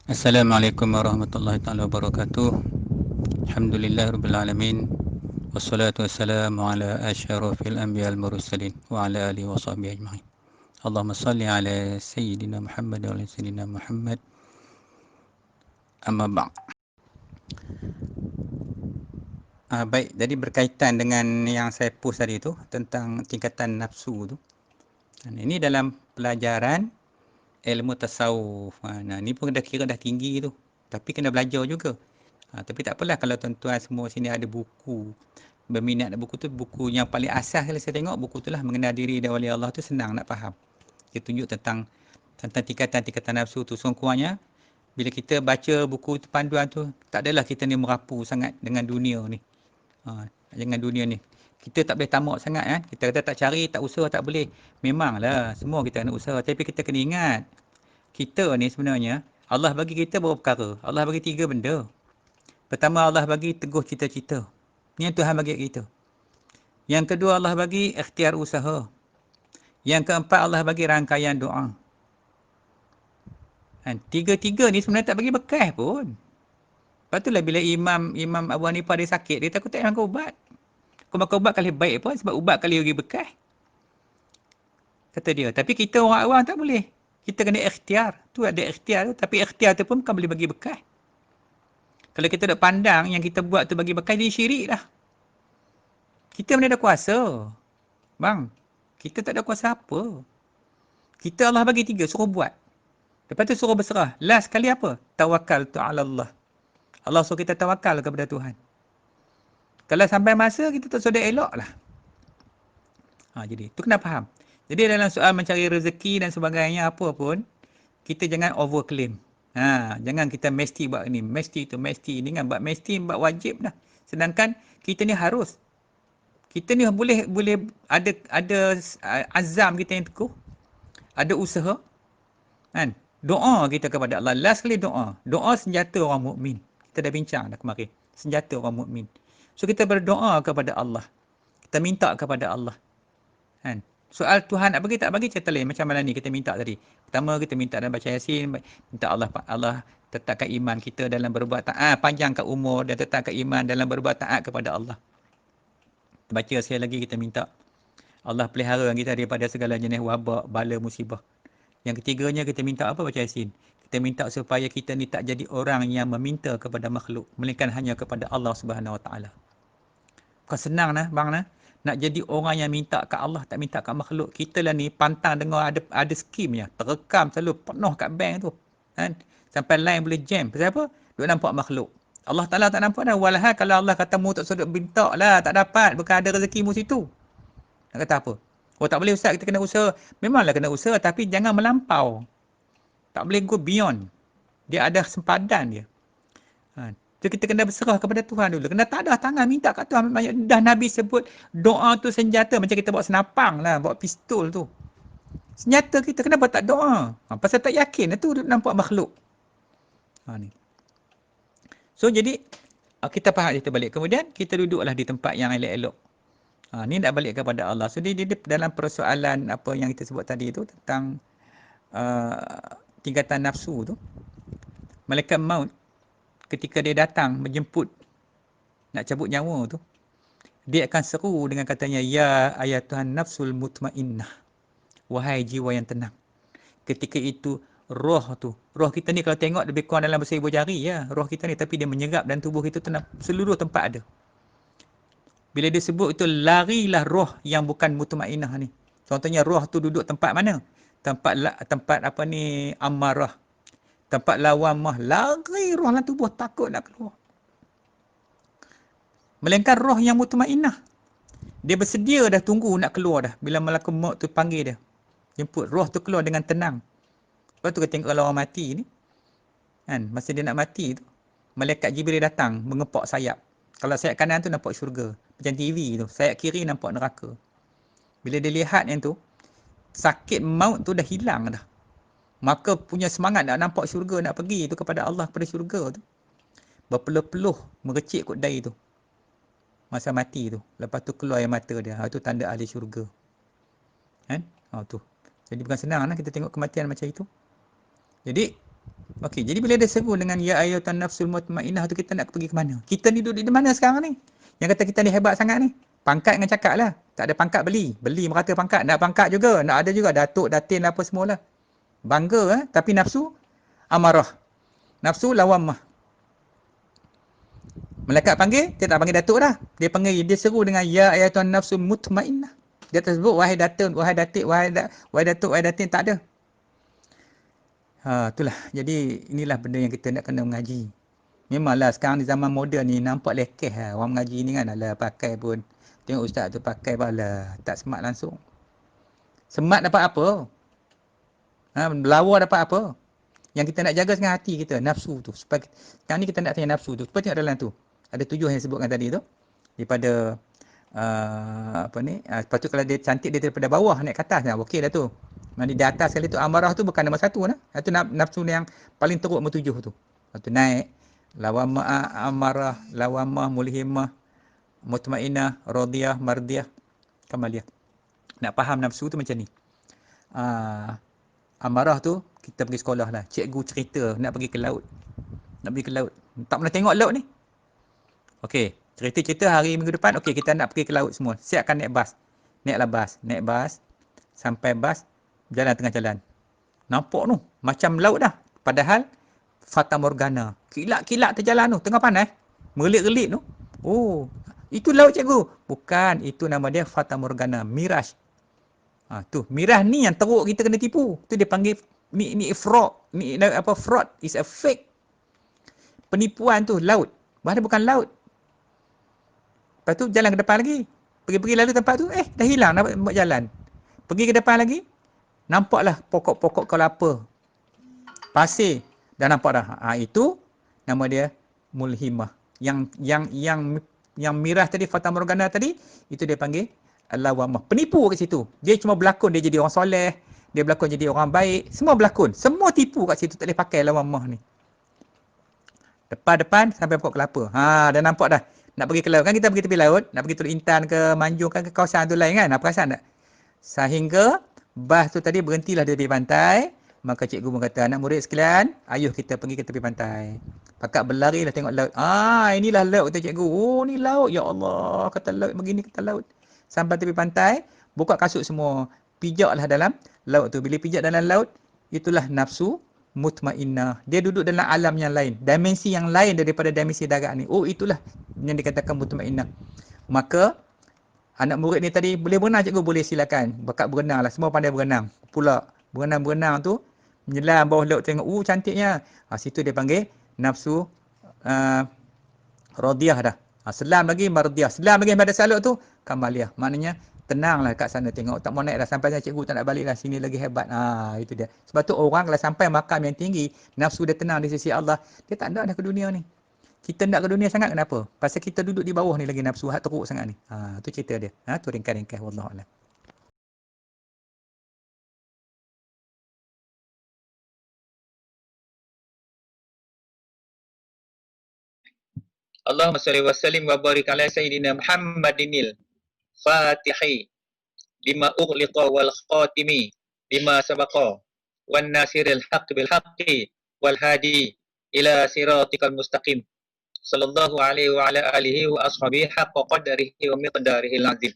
Assalamualaikum warahmatullahi taala wabarakatuh. Alhamdulillahirabbil alamin. Wassalatu wassalamu ala asyrafil anbiya'il mursalin wa ala alihi washabbihi ajmain. Allahumma salli ala sayyidina Muhammad wa ala sayyidina Muhammad. Amma ba'd. Baik, jadi berkaitan dengan yang saya post tadi tu tentang tingkatan nafsu tu. Ini dalam pelajaran ilmu tasawuf. Nah, ni pun dah kira dah tinggi tu. Tapi kena belajar juga. Tapi tak apalah kalau tuan-tuan semua sini ada buku, berminat buku tu, buku yang paling asas kalau saya tengok buku tu lah, Mengenal Diri dan Wali Allah tu senang nak faham. Dia tunjuk tentang tingkatan-tingkatan nafsu tu. Kurangnya bila kita baca buku tu, panduan tu, tak adalah kita ni merapu sangat dengan dunia ni. Dengan dunia ni. Kita tak boleh tamak sangat kan. Kita kata tak cari, tak usaha, tak boleh. Memanglah semua kita kena usaha, tapi kita kena ingat kita ni sebenarnya Allah bagi kita beberapa perkara. Allah bagi 3 benda. Pertama, Allah bagi teguh cita-cita. Ni yang Tuhan bagi kita. Yang kedua, Allah bagi ikhtiar usaha. Yang keempat, Allah bagi rangkaian doa. Tiga-tiga ni sebenarnya tak bagi bekas pun. Lepas itulah bila Imam Abu Hanifah dia sakit, dia takut tak makan ubat. Kau makan ubat kali baik pun sebab ubat kali bagi bekas. Kata dia. Tapi kita orang awam tak boleh. Kita kena ikhtiar. Tu ada ikhtiar tu. Tapi ikhtiar tu pun bukan boleh bagi bekas. Kalau kita nak pandang yang kita buat tu bagi bekas, dia syirik dah. Kita mana ada kuasa. Bang, kita tak ada kuasa apa. Kita Allah bagi 3, suruh buat. Lepas tu suruh berserah. Last kali apa? Tawakal ta'ala Allah. Allah suruh kita tawakal kepada Tuhan. Kalau sampai masa, kita tak sudah elok lah. Jadi, tu kena faham. Jadi dalam soal mencari rezeki dan sebagainya, apa pun, kita jangan overclaim. Jangan kita mesti buat ni, mesti tu, mesti ni kan. Buat mesti, buat wajib dah. Sedangkan kita ni harus. Kita ni boleh ada azam kita yang teguh. Ada usaha. Kan? Doa kita kepada Allah. Last kali doa. Doa senjata orang mukmin. Kita dah bincang dah kemarin. Senjata orang mukmin. So kita berdoa kepada Allah. Kita minta kepada Allah. Kan? Soal Tuhan nak bagi tak bagi cerita lain. Macam mana ni kita minta tadi. Pertama kita minta dalam baca Yasin. Minta Allah tetapkan iman kita dalam berbuat taat. Panjangkan umur dan tetapkan iman dalam berbuat taat kepada Allah. Baca sekali lagi kita minta Allah pelihara kita daripada segala jenis wabak, bala, musibah. Yang ketiganya kita minta apa baca Yasin? Kita minta supaya kita ni tak jadi orang yang meminta kepada makhluk, melainkan hanya kepada Allah Subhanahu Wa Taala. Bukan senang nah, bang nah. Nak jadi orang yang minta kat Allah, tak minta kat makhluk. Kita lah ni pantang dengar ada skim ya, terekam selalu penuh kat bank tu. Kan? Sampai line boleh jam. Pasal apa? Duk nampak makhluk. Allah Ta'ala tak nampak dah. Walhal kalau Allah kata mu tak sudut minta lah, tak dapat. Bukan ada rezekimu situ. Nak kata apa? Oh tak boleh ustaz, kita kena usaha. Memanglah kena usaha tapi jangan melampau. Tak boleh go beyond. Dia ada sempadan dia. So kita kena berserah kepada Tuhan dulu. Kena tadah tangan minta kat Tuhan. Dah Nabi sebut doa tu senjata. Macam kita bawa senapang lah, bawa pistol tu. Senjata kita kenapa tak doa? Pasal tak yakin tu nampak makhluk. Ni. So jadi kita faham itu balik. Kemudian kita duduklah di tempat yang elok-elok. Ni nak balik kepada Allah. So dia dalam persoalan apa yang kita sebut tadi tu tentang tingkatan nafsu tu. Malaikat maut ketika dia datang menjemput nak cabut nyawa tu, dia akan seru dengan katanya, ya ayatuhan nafsul mutmainnah, wahai jiwa yang tenang. Ketika itu roh kita ni kalau tengok lebih kurang dalam berseribu jari ya, roh kita ni, tapi dia menyerap dan tubuh kita tenang, seluruh tempat ada. Bila dia sebut itu, larilah roh yang bukan mutmainnah ni. Contohnya roh tu duduk tempat mana? Tempat apa ni, amarah, tempat lawamah, lari roh dalam tubuh, takut nak keluar. Melainkan roh yang mutmainnah, dia bersedia dah, tunggu nak keluar dah. Bila malaikat maut tu panggil dia, jemput, roh tu keluar dengan tenang. Lepas tu kita tengok kalau orang mati ni, kan, masa dia nak mati tu, malaikat Jibril datang mengepak sayap. Kalau sayap kanan tu nampak syurga, macam TV tu. Sayap kiri nampak neraka. Bila dia lihat yang tu, sakit maut tu dah hilang dah. Maka punya semangat nak nampak syurga, nak pergi tu kepada Allah, kepada syurga tu, berpeluh-peluh merecik kot dahi tu. Masa mati tu. Lepas tu keluar air mata dia. Itu tanda ahli syurga. Kan? Tu. Jadi bukan senang lah kita tengok kematian macam itu. Jadi, okey, jadi bila dia seru dengan ya ayyatuhan nafsul mutmainnah tu, kita nak pergi ke mana? Kita ni duduk di mana sekarang ni? Yang kata kita ni hebat sangat ni. Pangkat dengan cakap lah. Tak ada pangkat beli. Beli merata pangkat. Nak pangkat juga. Nak ada juga datuk, datin apa semualah. Bangga tapi nafsu amarah. Nafsu lawamah. Malaikat panggil, dia tak panggil datuk dah. Dia panggil, dia seru dengan ya ayyatuhan nafsul mutmainnah. Dia tersebut wahai datuk, wahai datik, wahai datuk, wahai datin, tak ada. Itulah. Jadi inilah benda yang kita nak kena mengaji. Memanglah sekarang di zaman moden ni nampak lekeh lah. Orang mengaji ni kan, alah pakai pun. Tengok ustaz tu pakai pun, alah tak smart langsung. Smart dapat apa? Lawa dapat apa? Yang kita nak jaga sekarang hati kita, nafsu tu. Supaya sekarang ni kita nak tanya nafsu tu. Supaya tengok dalam tu. Ada 7 yang sebutkan tadi tu. Daripada lepas tu kalau dia cantik dia daripada bawah naik ke atas, okey dah tu. Mandi di atas sekali tu amarah tu bukan nombor 1 lah. Itu nafsu yang paling teruk nombor 7 tu. Lepas tu naik lawamah, amarah, lawamah, mulhimah, mutmainnah, radiyah, mardiyah, kamaliyah. Nak faham nafsu tu macam ni. Amarah tu kita pergi sekolah lah. Cikgu cerita nak pergi ke laut. Nak pergi ke laut. Tak pernah tengok laut ni. Okey, cerita-cerita hari minggu depan, okey kita nak pergi ke laut semua. Siapkan naik bas. Naiklah bas. Naik bas. Sampai bas, jalan tengah jalan. Nampak tu, macam laut dah. Padahal, Fata Morgana. Kilat-kilat terjalan tu, tengah panas. Merelit-relit tu. Oh, itu laut cikgu. Bukan, itu nama dia Fata Morgana. Mirage. Tu, mirage ni yang teruk kita kena tipu. Tu dia panggil, ni fraud. Ni apa, fraud is a fake. Penipuan tu, laut. Bahkan bukan laut. Lepas tu jalan ke depan lagi. Pergi-pergi lalu tempat tu, dah hilang nak buat jalan. Pergi ke depan lagi, nampaklah pokok-pokok kelapa. Pasir. Dah nampak dah. Itu nama dia mulhimah. Yang mirah tadi, Fata Morgana tadi, itu dia panggil lawamah. Penipu kat situ. Dia cuma berlakon dia jadi orang soleh, dia berlakon jadi orang baik, semua berlakon. Semua tipu kat situ, tak boleh pakai lawamah ni. Depan-depan sampai pokok kelapa. Dah nampak dah. Nak pergi ke laut kan, kita pergi tepi laut, nak pergi Teluk Intan ke Manjung kan, ke kawasan tu lain kan. Perasan tak? Sehingga bas tu tadi berhentilah di tepi pantai. Maka cikgu pun kata, anak murid sekalian, ayuh kita pergi ke tepi pantai. Pakat berlarilah tengok laut. Inilah laut kata cikgu. Oh, ni laut. Ya Allah, kata laut begini, kata laut. Sampai tepi pantai, buka kasut semua. Pijaklah dalam laut tu. Bila pijak dalam laut, itulah nafsu mutmainnah. Dia duduk dalam alam yang lain. Dimensi yang lain daripada dimensi darat ni. Oh, itulah yang dikatakan mutmainnah. Maka, anak murid ni tadi, boleh berenang cikgu? Boleh, silakan. Bakat berenang lah. Semua pandai berenang. Pula, berenang-berenang tu, menyelam bawah laut tengok. Cantiknya. Situ dia panggil nafsu radiyah dah. Selam lagi mardiyah. Selam lagi pada salut tu, kamaliyah. Maknanya, tenanglah kat sana tengok. Tak mau naik dah. Sampai cikgu tak nak balik lah. Sini lagi hebat. Itu dia. Sebab tu orang kalau sampai makam yang tinggi, nafsu dia tenang di sisi Allah, dia tak nak dah ke dunia ni. Kita nak ke dunia sangat, kenapa? Pasal kita duduk di bawah ni lagi nafsu. Hak teruk sangat ni. Tu cerita dia. Tu ringkas-ringkas. Wallahualam. Allahumma salli wa sallim wa barik ala sayyidina Muhammadinil Fatihi lima ughliqa wal khatimi lima sabaqa wan nasiril haqq bil haqqi wal hadi ila siratikal mustaqim sallallahu alaihi wa ala alihi wa ashabihi haqqa qadarihi wa miqdarihil azim.